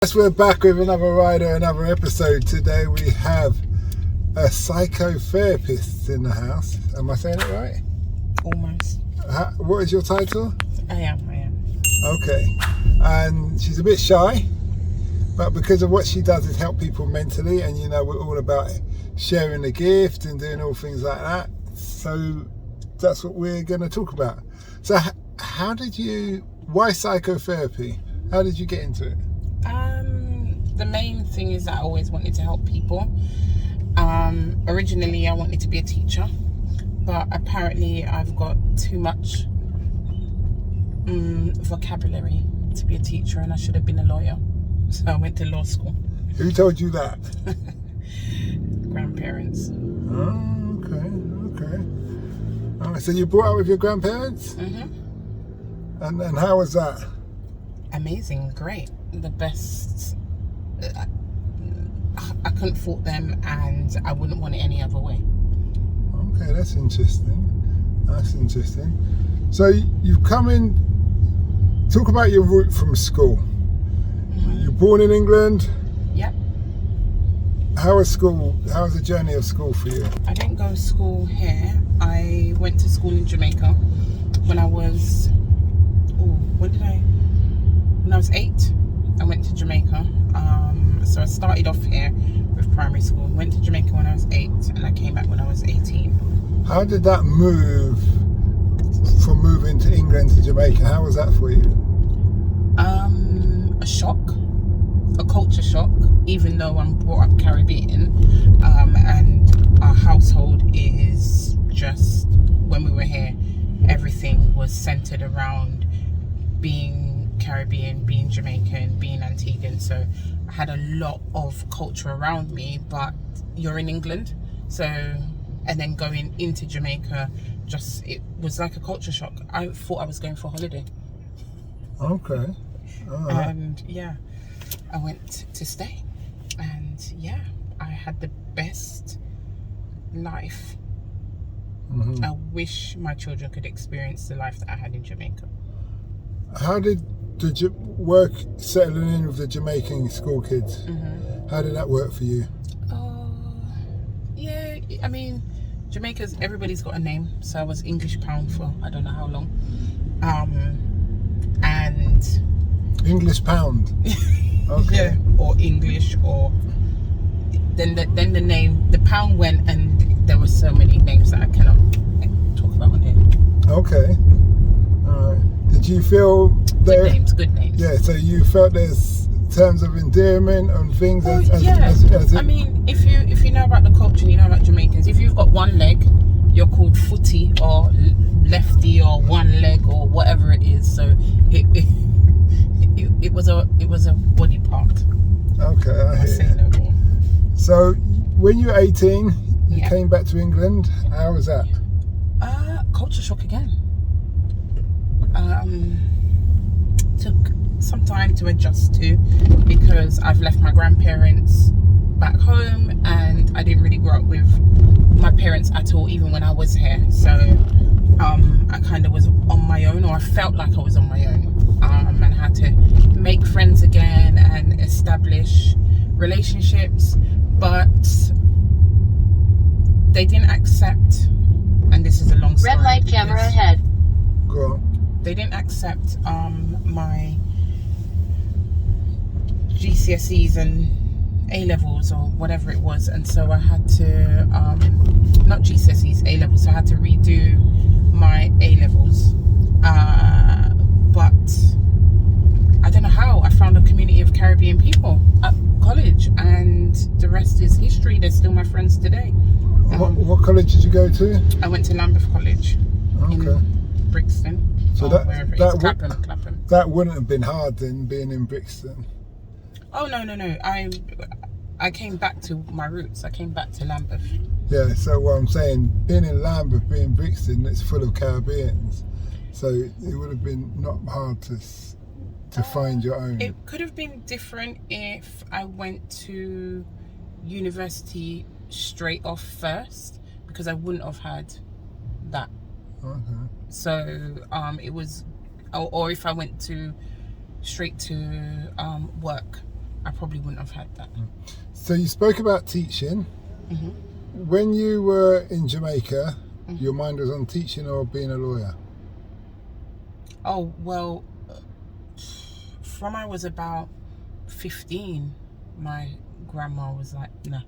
Yes, we're back with another rider, another episode. Today we have a psychotherapist in the house. Am I saying it right? Almost. What is your title? I am. Okay. And she's a bit shy, but because of what she does is help people mentally, and you know we're all about sharing the gift and doing all things like that. So that's what we're going to talk about. So why psychotherapy? How did you get into it? The main thing is that I always wanted to help people. Originally, I wanted to be a teacher, but apparently I've got too much vocabulary to be a teacher, and I should have been a lawyer. So I went to law school. Who told you that? Grandparents. Oh, okay. All right, so you brought up with your grandparents? Mm-hmm. And how was that? Amazing, great, the best. I couldn't fault them, and I wouldn't want it any other way. Okay, that's interesting. So you've come in. Talk about your route from school. Mm-hmm. You're born in England. Yep. How was school? How was the journey of school for you? I didn't go to school here. I went to school in Jamaica when I was. When I was 8, I went to Jamaica. So I started off here with primary school. Went to Jamaica when I was 8, and I came back when I was 18. How did that move from moving to England to Jamaica? How was that for you? A shock, a culture shock. Even though I'm brought up Caribbean, and our household is just, when we were here, everything was centered around being Caribbean, being Jamaican, being Antiguan. So I had a lot of culture around me, but you're in England, so, and then going into Jamaica, it was like a culture shock. I thought I was going for a holiday. Okay. Right. And yeah, I went to stay, and yeah, I had the best life. Mm-hmm. I wish my children could experience the life that I had in Jamaica. How did the work settling in with the Jamaican school kids? Mm-hmm. How did that work for you? Yeah, I mean, everybody's got a name, so I was English Pound for I don't know how long. And English Pound. Okay. Yeah, or English, or then the name, the pound went, and there were so many names that I cannot talk about on here. Okay. All right. Did you feel there? Good names. Yeah. So you felt there's terms of endearment and things. I mean, if you know about the culture, and you know about Jamaicans. If you've got one leg, you're called footy or lefty or one leg or whatever it is. So it was a body part. Okay, I hear you. No more. So when you were 18, you Yeah. came back to England. How was that? Culture shock again. Took some time to adjust to, because I've left my grandparents back home, and I didn't really grow up with my parents at all, even when I was here. So I kind of was on my own, or I felt like I was on my own, and had to make friends again and establish relationships, but they didn't accept, and this is a long story. Red light, camera ahead. Go on. They didn't accept my GCSEs and A-levels or whatever it was, and so I had to, not GCSEs, A-levels, so I had to redo my A-levels, but I don't know how. I found a community of Caribbean people at college, and the rest is history. They're still my friends today. What college did you go to? I went to Lambeth College in Brixton. So Clapham. That wouldn't have been hard then, being in Brixton. Oh no! I came back to my roots. I came back to Lambeth. Yeah. So what I'm saying, being in Lambeth, being in Brixton, it's full of Caribbeans. So it would have been not hard to find your own. It could have been different if I went to university straight off first, because I wouldn't have had that. Okay. So it was, or if I went straight to work, I probably wouldn't have had that. So you spoke about teaching. Mm-hmm. When you were in Jamaica, your mind was on teaching or being a lawyer? Oh, well, from I was about 15, my grandma was like, no,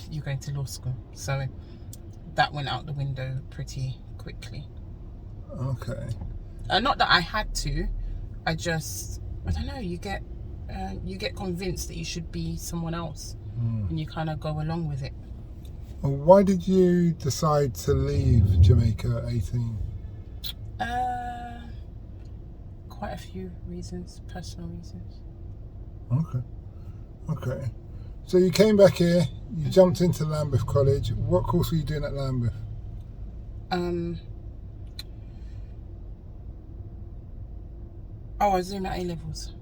you're going to law school. So that went out the window pretty quickly. Okay. Not that I had to, I don't know, you get convinced that you should be someone else, and you kind of go along with it. Well, why did you decide to leave Jamaica at 18? Quite a few reasons, personal reasons. Okay. So you came back here, you jumped into Lambeth College. What course were you doing at Lambeth? I was doing my A-levels.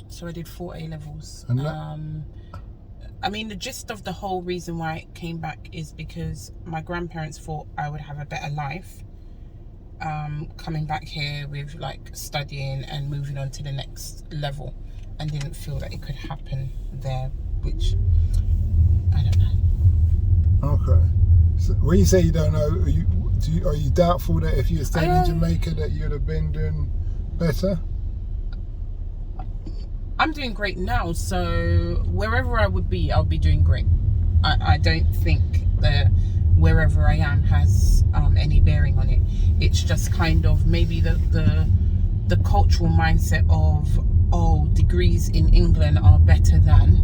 So I did 4 A-levels. And I mean, the gist of the whole reason why I came back is because my grandparents thought I would have a better life coming back here with like studying and moving on to the next level, and didn't feel that it could happen there, which I don't know. Okay. So when you say you don't know, are you doubtful that if you were staying in Jamaica that you'd have been doing better? I'm doing great now, so wherever I would be, I'll be doing great. I don't think that wherever I am has any bearing on it. It's just kind of maybe the cultural mindset of degrees in England are better than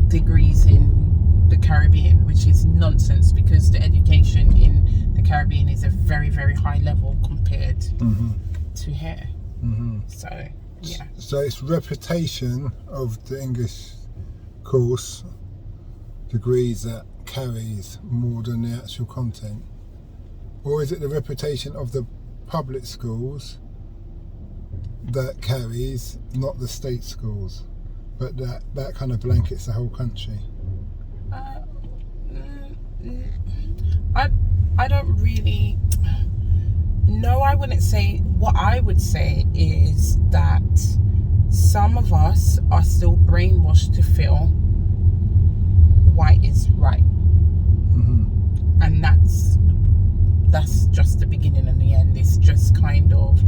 degrees in the Caribbean, which is nonsense, because the education in the Caribbean is a very, very high level compared to here. So yeah. So it's reputation of the English course degrees that carries more than the actual content, or is it the reputation of the public schools that carries, not the state schools, but that kind of blankets the whole country? I don't really. No, I wouldn't say. What I would say is that some of us are still brainwashed to feel white is right, and that's just the beginning and the end. It's just kind of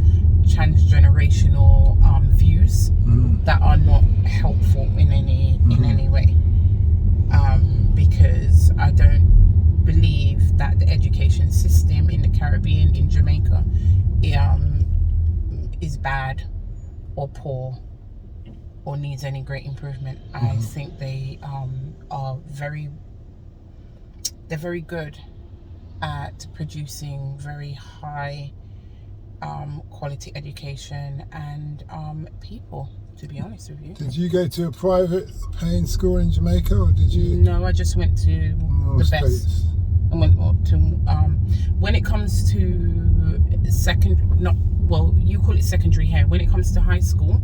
transgenerational views that are not helpful in any way, because I don't believe that the education system in the Caribbean, in Jamaica, is bad or poor or needs any great improvement. I think they are very good at producing very high quality education and people, to be honest with you. Did you go to a private paying school in Jamaica, or did you? No, I just went to the best. I went to when it comes to you call it secondary here. When it comes to high school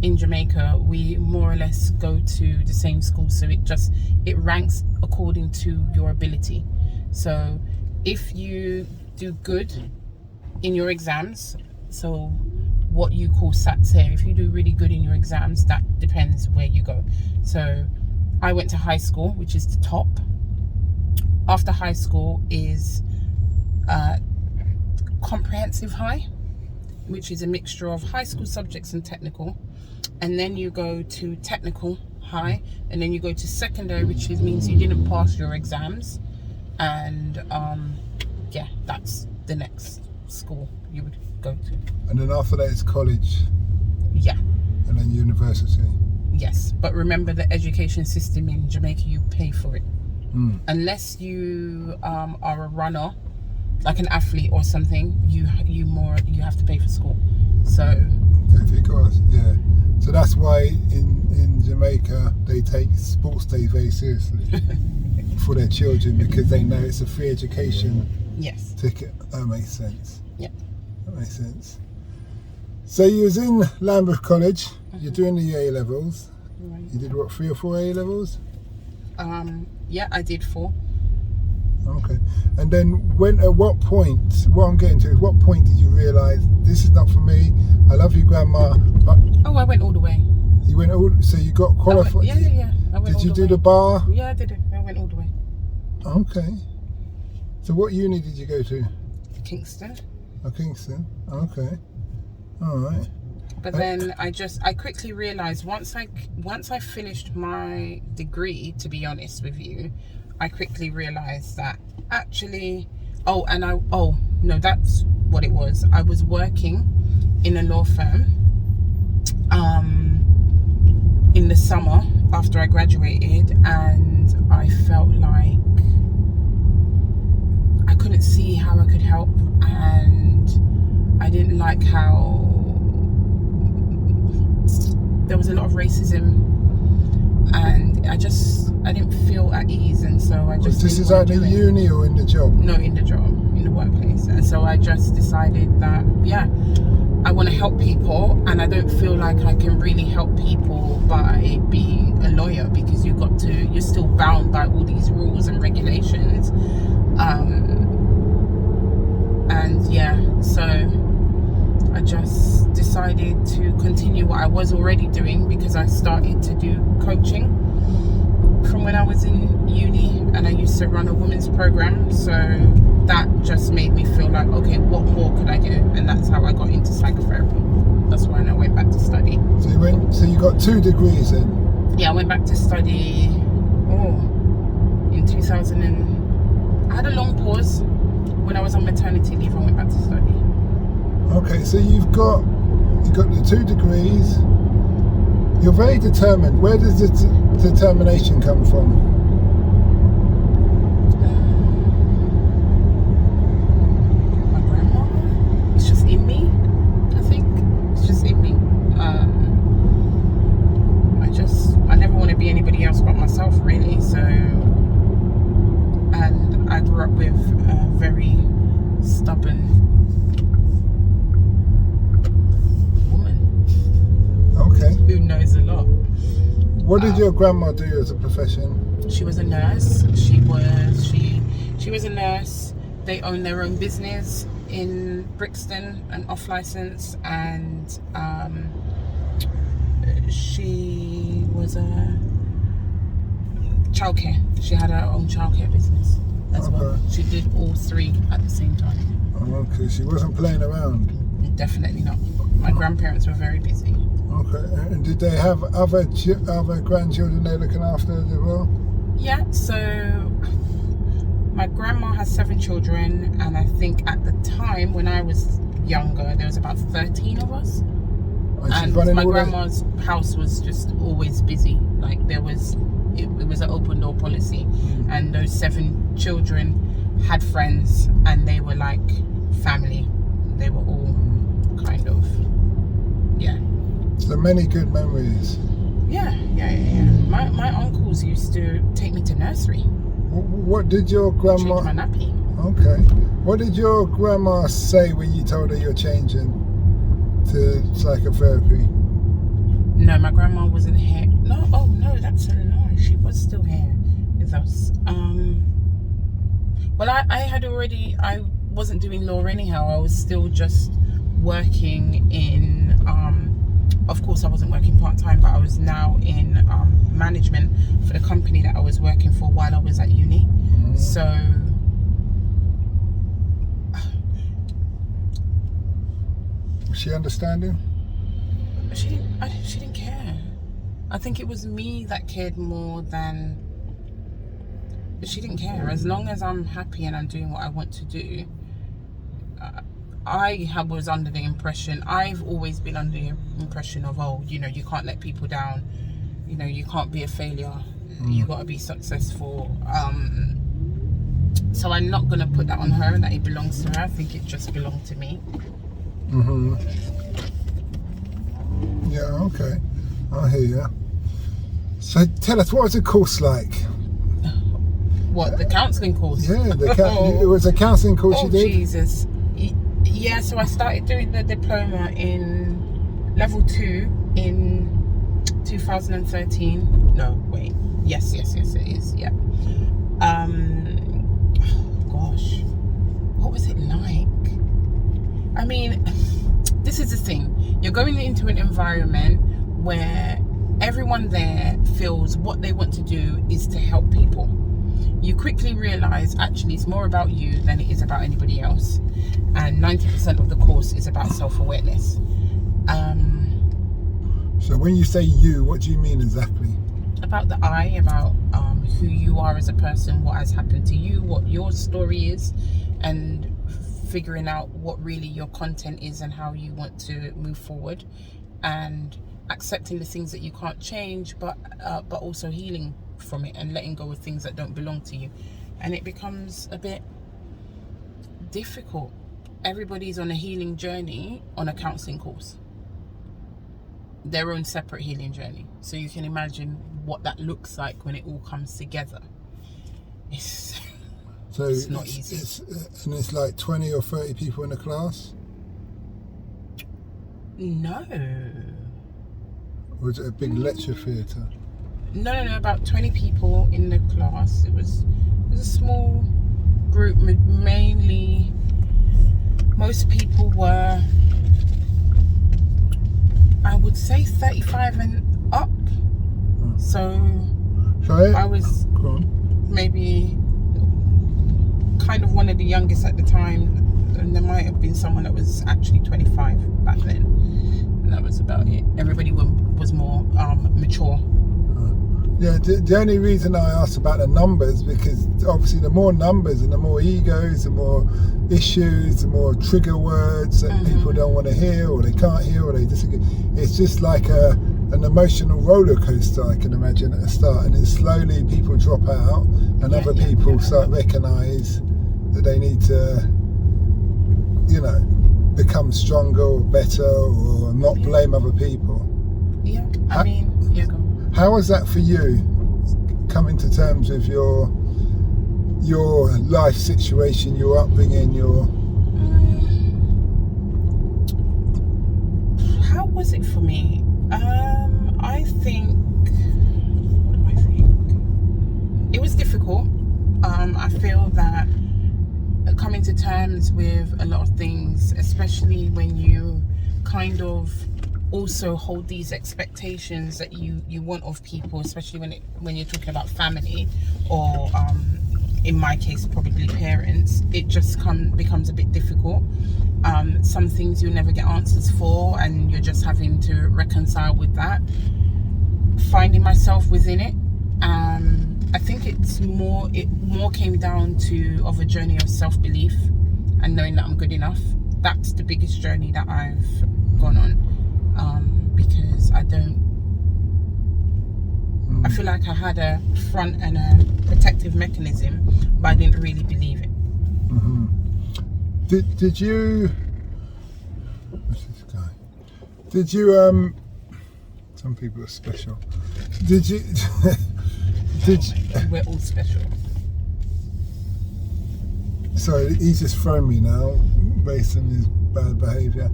in Jamaica, we more or less go to the same school, so it ranks according to your ability. So if you do good in your exams, so what you call SATs here, if you do really good in your exams, that depends where you go. So I went to high school, which is the top. After high school is comprehensive high, which is a mixture of high school subjects and technical, and then you go to technical high, and then you go to secondary, which means you didn't pass your exams, and that's the next school you would go to. And then after that is college. Yeah. And then university. Yes, but remember the education system in Jamaica, you pay for it. Unless you are a runner, like an athlete or something, you have to pay for school. So so that's why in Jamaica they take sports day very seriously for their children, because they know it's a free education ticket. That makes sense. Yeah, that makes sense. So you was in Lambeth College. You're doing the A-levels. Right. You did what, 3 or 4 A-levels? Yeah, I did 4. Okay. And then what I'm getting to is, what point did you realise this is not for me? I love you, Grandma, but... Oh, I went all the way. You went all, so you got qualified? Yeah. I went did you do the bar? Yeah, I did it. I went all the way. Okay. So what uni did you go to? Kingston. Oh, Kingston. Okay. All right. But then I quickly realised once I finished my degree, to be honest with you, I quickly realised that actually, that's what it was. I was working in a law firm in the summer after I graduated, and I felt like I couldn't see how I could help, and I didn't like how there was a lot of racism, and I didn't feel at ease, and so I just... This is at the uni or in the job? No, in the job, in the workplace. And so I just decided that, I want to help people, and I don't feel like I can really help people by being a lawyer, because you're still bound by all these rules and regulations. So I just decided to continue what I was already doing, because I started to do coaching from when I was in uni, and I used to run a women's program. So that just made me feel like, okay, what more could I do? And that's how I got into psychotherapy. That's when I went back to study. So you got 2 degrees then? Yeah, I went back to study in 2000 I had a long pause. When I was on maternity leave, I went back to study. Okay, so you got the 2 degrees. You're very determined. Where does the determination come from? My grandma. It's just in me, I think. It's just in me. I never want to be anybody else but myself, really. So, and I grew up with a very stubborn woman. Okay. Who knows a lot. What did your grandma do as a profession? She was a nurse. She was a nurse. They owned their own business in Brixton, an off license, and she was a childcare. She had her own childcare business as well. She did all 3 at the same time. Okay, she wasn't playing around. Definitely not. My grandparents were very busy. Okay, and did they have other grandchildren they're looking after as well? Yeah, so my grandma has 7 children, and I think at the time when I was younger, there was about 13 of us. And my grandma's house was just always busy. Like it was an open door policy, and those 7 children had friends, and they were like family. They were all kind of, So many good memories. Yeah. My uncles used to take me to nursery. What did your grandma... Change my nappy. Okay. What did your grandma say when you told her you're changing to psychotherapy? No, my grandma wasn't here. No, that's a lie. She was still here with us. Well, I wasn't doing law anyhow. I was still just working in, of course I wasn't working part-time, but I was now in management for the company that I was working for while I was at uni. So was she understanding? she didn't care. I think it was me that cared more than... She didn't care. As long as I'm happy and I'm doing what I want to do. Was under the impression, I've always been under the impression of, you can't let people down, you can't be a failure, you got to be successful. So I'm not going to put that on her, that it belongs to her. I think it just belonged to me. Yeah, okay, I hear you. So tell us, what was the course like? What, the counselling course? Yeah, it was a counselling course you did? Oh, Jesus. Yeah, so I started doing the diploma in level 2 in 2013. No, wait. Yes, it is. Yeah. Gosh, what was it like? I mean, this is the thing. You're going into an environment where everyone there feels what they want to do is to help people. You quickly realise actually it's more about you than it is about anybody else, and 90% of the course is about self-awareness. So when you say you, what do you mean exactly? About the I, about who you are as a person, what has happened to you, what your story is, and figuring out what really your content is and how you want to move forward, and accepting the things that you can't change, but also healing from it and letting go of things that don't belong to you. And it becomes a bit difficult. Everybody's on a healing journey on a counselling course, their own separate healing journey. So you can imagine what that looks like when it all comes together. It's not easy. It's like 20 or 30 people in the class? No. Or was it a big lecture theatre? No, about 20 people in the class. It was a small group, mainly. Most people were, I would say, 35 and up. So I was maybe kind of one of the youngest at the time, and there might have been someone that was actually 25 back then, and that was about it. Everybody was more mature. Yeah, the only reason I asked about the numbers, because obviously the more numbers and the more egos, the more issues, the more trigger words that people don't want to hear, or they can't hear, or they disagree. It's just like an emotional roller coaster, I can imagine, at the start, and then slowly people drop out, and other people start recognise that they need to, become stronger or better, or not blame other people. Yeah, I mean, go. How was that for you, coming to terms with your life situation, your upbringing, How was it for me? I think it was difficult. I feel that coming to terms with a lot of things, especially when you kind of also hold these expectations that you want of people, especially when you're talking about family, or in my case probably parents, it just becomes a bit difficult. Some things you'll never get answers for, and you're just having to reconcile with that. Finding myself within it, I think it more came down to a journey of self-belief and knowing that I'm good enough. That's the biggest journey that I've gone on. Because I feel like I had a front and a protective mechanism, but I didn't really believe it. Did you? What's this guy? Did you? Some people are special. Did you? We're all special. Sorry, he's just thrown me now, based on his bad behaviour.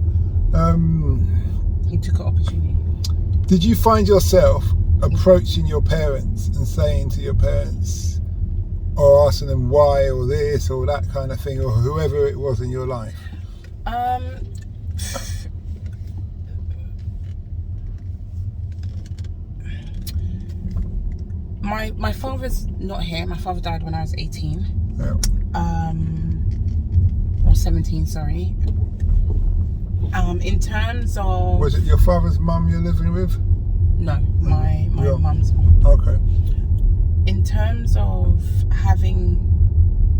He took an opportunity. Did you find yourself approaching your parents and saying to your parents, or asking them why, or this, or that kind of thing, or whoever it was in your life? My father's not here. My father died when I was 18. Yeah. Or 17, sorry. In terms of... Was it your father's mum you're living with? No, my mum's mum. Okay. In terms of having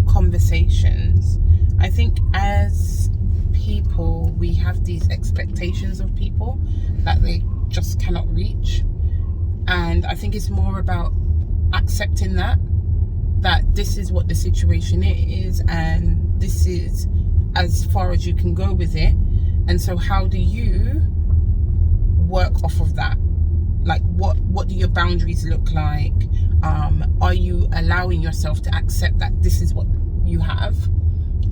conversations, I think as people, we have these expectations of people that they just cannot reach. And I think it's more about accepting that this is what the situation is, and this is as far as you can go with it. And so how do you work off of that? Like, what do your boundaries look like? Are you allowing yourself to accept that this is what you have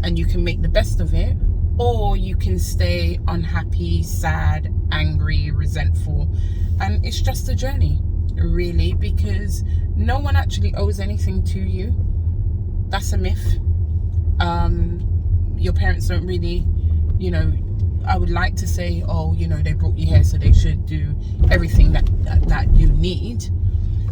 and you can make the best of it? Or you can stay unhappy, sad, angry, resentful. And it's just a journey, really, because no one actually owes anything to you. That's a myth. Your parents don't really, I would like to say, oh, you know, they brought you here, so they should do everything that you need.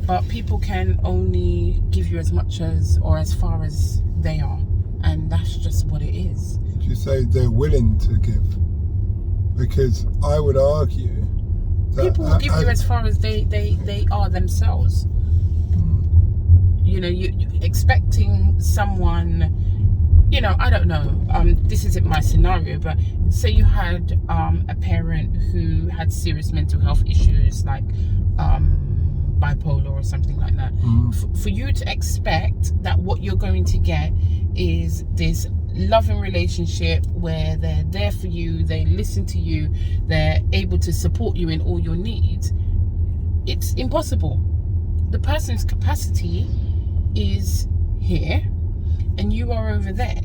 But people can only give you as much as, or as far as they are. And that's just what it is. You say they're willing to give? Because I would argue that people will give you as far as they are themselves. You know, you expecting someone, you know, I don't know, this isn't my scenario, but say you had a parent who had serious mental health issues, like bipolar or something like that. For you to expect that what you're going to get is this loving relationship where they're there for you, they listen to you, they're able to support you in all your needs, it's impossible. The person's capacity is here and you are over there.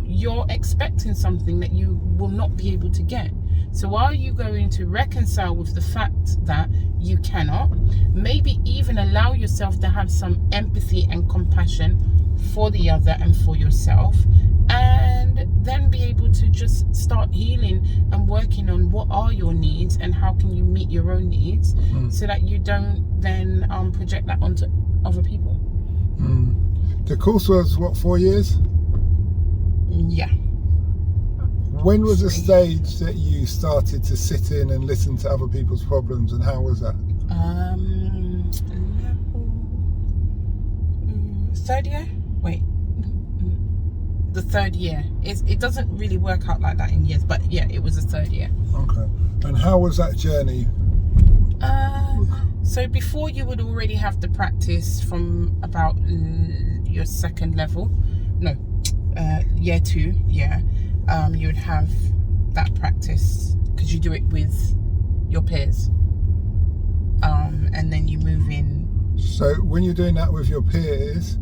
You're expecting something that you will not be able to get. So are you going to reconcile with the fact that you cannot, maybe even allow yourself to have some empathy and compassion for the other and for yourself, and then be able to just start healing and working on what are your needs and how can you meet your own needs, so that you don't then project that onto other people. The course was what, 4 years? Yeah. When was the stage that you started to sit in and listen to other people's problems, and how was that? Third year? Wait. The third year. It doesn't really work out like that in years, but yeah, it was the third year. Okay. And how was that journey? So before, you would already have the practice from about your second level. No, year 2, yeah. You would have that practice because you do it with your peers. And then you move in. So when you're doing that with your peers,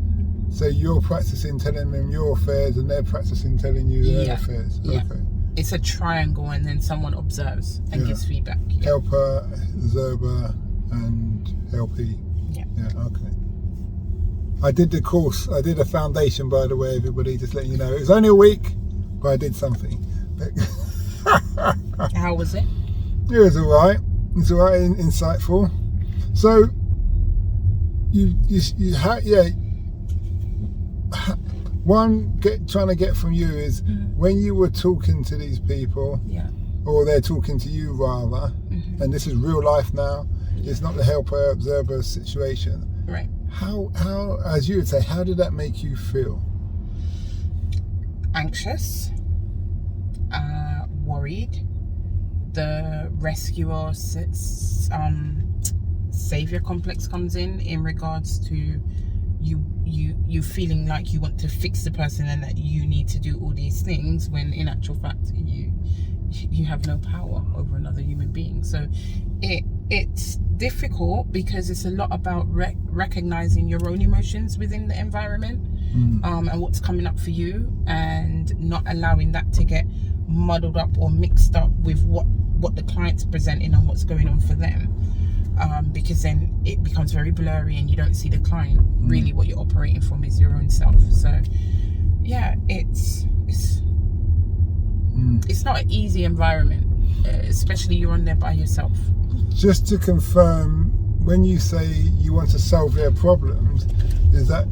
so you're practicing telling them your affairs and they're practicing telling you their affairs. Yeah. Okay. It's a triangle, and then someone observes and gives feedback. Yeah. Helper, observer, and helpee. Yeah. Yeah, okay. I did the course. I did a foundation, by the way, everybody, just letting you know. It was only a week, but I did something. How was it? It was all right. It's all right, insightful. So, trying to get from you is when you were talking to these people, or they're talking to you rather, and this is real life now. It's not the helper observer situation. Right. How, as you would say, how did that make you feel? Anxious, worried. The rescuer savior complex comes in regards to you feeling like you want to fix the person and that you need to do all these things, when in actual fact you have no power over another human being. So it's difficult because it's a lot about recognizing your own emotions within the environment, and what's coming up for you, and not allowing that to get muddled up or mixed up with what the client's presenting and what's going on for them, because then it becomes very blurry and you don't see the client. Really what you're operating from is your own self. So yeah, it's not an easy environment, especially you're on there by yourself. Just to confirm, when you say you want to solve their problems, is that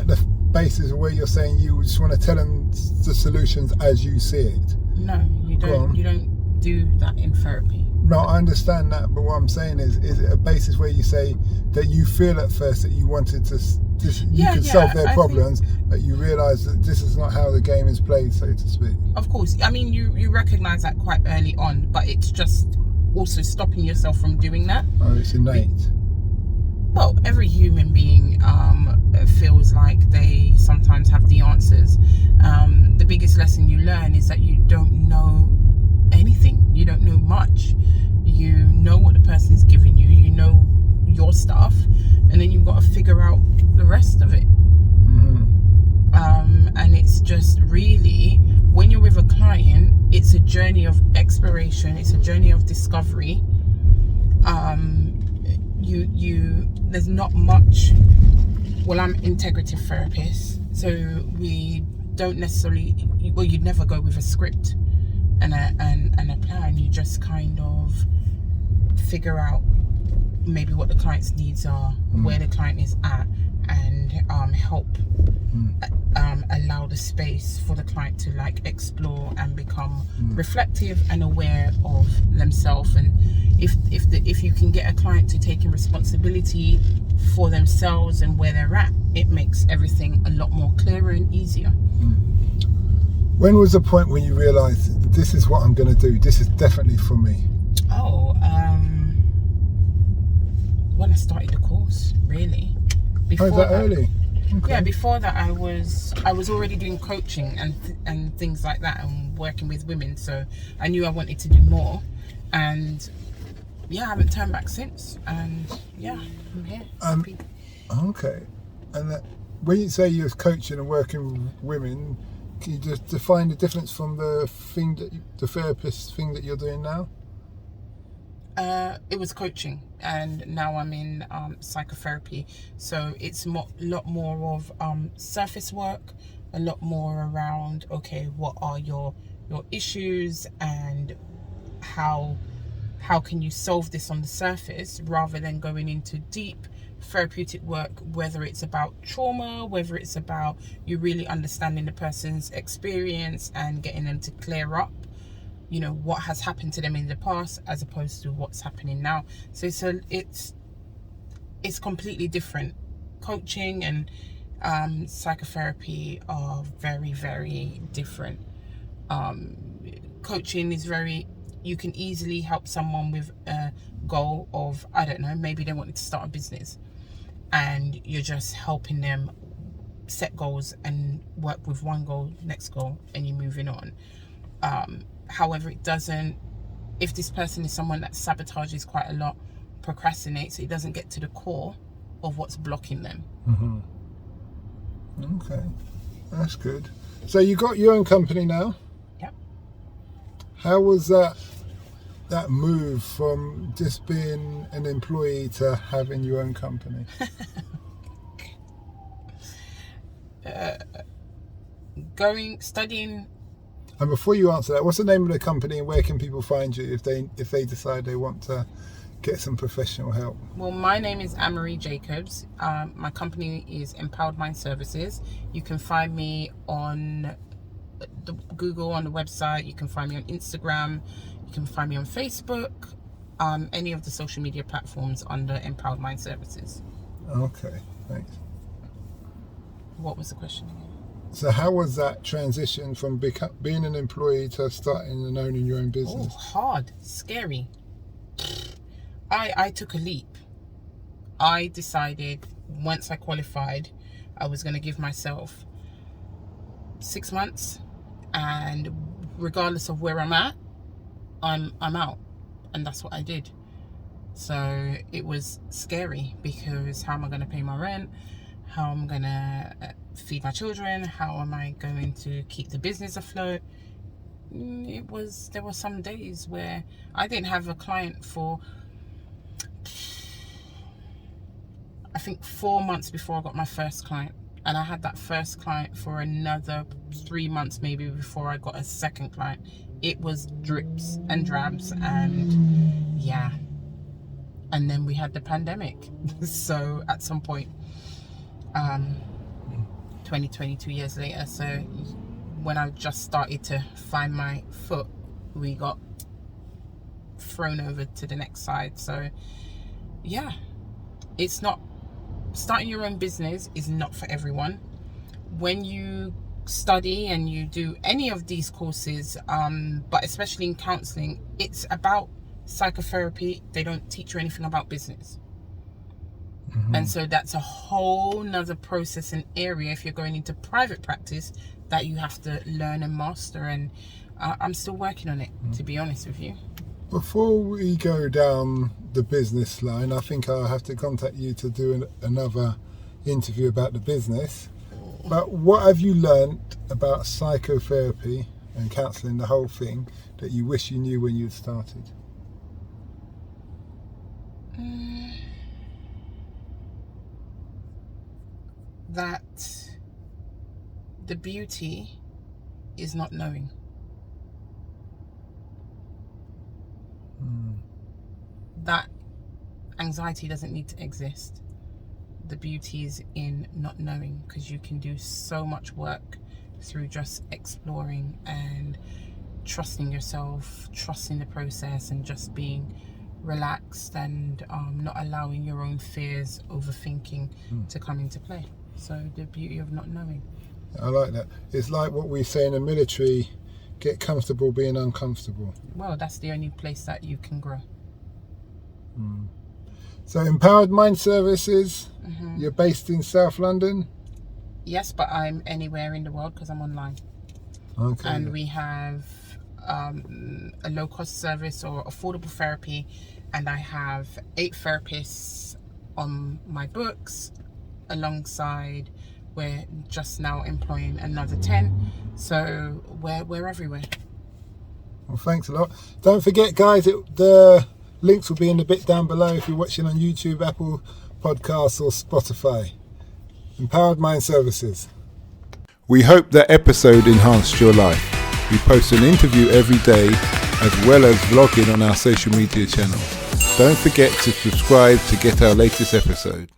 the basis of where you're saying you just want to tell them the solutions as you see it? No, you don't. You don't do that in therapy. No, I understand that, but what I'm saying is it a basis where you say that you feel at first that you wanted to solve their problems, but you realise that this is not how the game is played, so to speak? Of course. I mean, you recognise that quite early on, but it's just also stopping yourself from doing that. Oh, it's innate. Well, every human being feels like they sometimes have the answers. The biggest lesson you learn is that you don't know anything. You don't know much. You know what the person's giving you. You know your stuff, and then you've got to figure out the rest of it. And it's just really, when you're with a client, it's a journey of exploration. It's a journey of discovery. There's not much. Well, I'm integrative therapist, so we don't necessarily. Well, you'd never go with a script. and a plan. You just kind of figure out maybe what the client's needs are, where the client is at, and help allow the space for the client to like explore and become reflective and aware of themselves. And if you can get a client to taking responsibility for themselves and where they're at, it makes everything a lot more clearer and easier. When was the point when you realised this is what I'm going to do? This is definitely for me. When I started the course, really. Before that early? Okay. Yeah, before that I was already doing coaching and things like that, and working with women. So I knew I wanted to do more, and I haven't turned back since. And I'm here. Happy. Okay. And when you say you're coaching and working with women, can you just define the difference from the therapist thing that you're doing now? It was coaching, and now I'm in psychotherapy. So it's a lot more of surface work, a lot more around, okay, what are your issues, and how can you solve this on the surface, rather than going into deep therapeutic work, whether it's about trauma, whether it's about you really understanding the person's experience and getting them to clear up, what has happened to them in the past as opposed to what's happening now. So it's completely different. Coaching and psychotherapy are very, very different. Coaching is you can easily help someone with a goal of, I don't know, maybe they wanted to start a business, and you're just helping them set goals and work with one goal, next goal, and you're moving on. However, if this person is someone that sabotages quite a lot, procrastinates, it doesn't get to the core of what's blocking them. Okay, that's good. So you got your own company now? Yep. How was that move from just being an employee to having your own company? Studying. And before you answer that, what's the name of the company, and where can people find you if they decide they want to get some professional help? Well, my name is Anne Marie Jacobs. My company is Empowered Mind Services. You can find me on the Google, on the website. You can find me on Instagram. You can find me on Facebook. Any of the social media platforms under Empowered Mind Services. Okay, thanks. What was the question again? So how was that transition from being an employee to starting and owning your own business? Hard, scary. I took a leap. I decided once I qualified, I was going to give myself 6 months, and regardless of where I'm at, I'm out, and that's what I did. So it was scary, because how am I going to pay my rent? How am I going to feed my children? How am I going to keep the business afloat? There were some days where I didn't have a client for, I think, 4 months before I got my first client. And I had that first client for another 3 months maybe before I got a second client. It was drips and drabs, and and then we had the pandemic. So at some point, 22 years later, so when I just started to find my foot, we got thrown over to the next side. So it's not, starting your own business is not for everyone. When you study and you do any of these courses, but especially in counselling, it's about psychotherapy. They don't teach you anything about business. And so that's a whole nother process and area, if you're going into private practice, that you have to learn and master. And I'm still working on it, to be honest with you. Before we go down the business line, I think I'll have to contact you to do another interview about the business. But what have you learned about psychotherapy and counselling, the whole thing, that you wish you knew when you started? That the beauty is not knowing. that anxiety doesn't need to exist. The beauty is in not knowing, because you can do so much work through just exploring and trusting yourself, trusting the process, and just being relaxed and not allowing your own fears, overthinking to come into play. So the beauty of not knowing. I like that. It's like what we say in the military, get comfortable being uncomfortable. Well, that's the only place that you can grow. So Empowered Mind Services, you're based in South London? Yes, but I'm anywhere in the world because I'm online. Okay. And we have a low-cost service or affordable therapy, and I have 8 therapists on my books, alongside we're just now employing another 10, so we're everywhere. Well, thanks a lot. Don't forget, guys, the links will be in the bit down below if you're watching on YouTube, Apple Podcasts or Spotify. Empowered Mind Services. We hope that episode enhanced your life. We post an interview every day, as well as vlogging on our social media channels. Don't forget to subscribe to get our latest episode.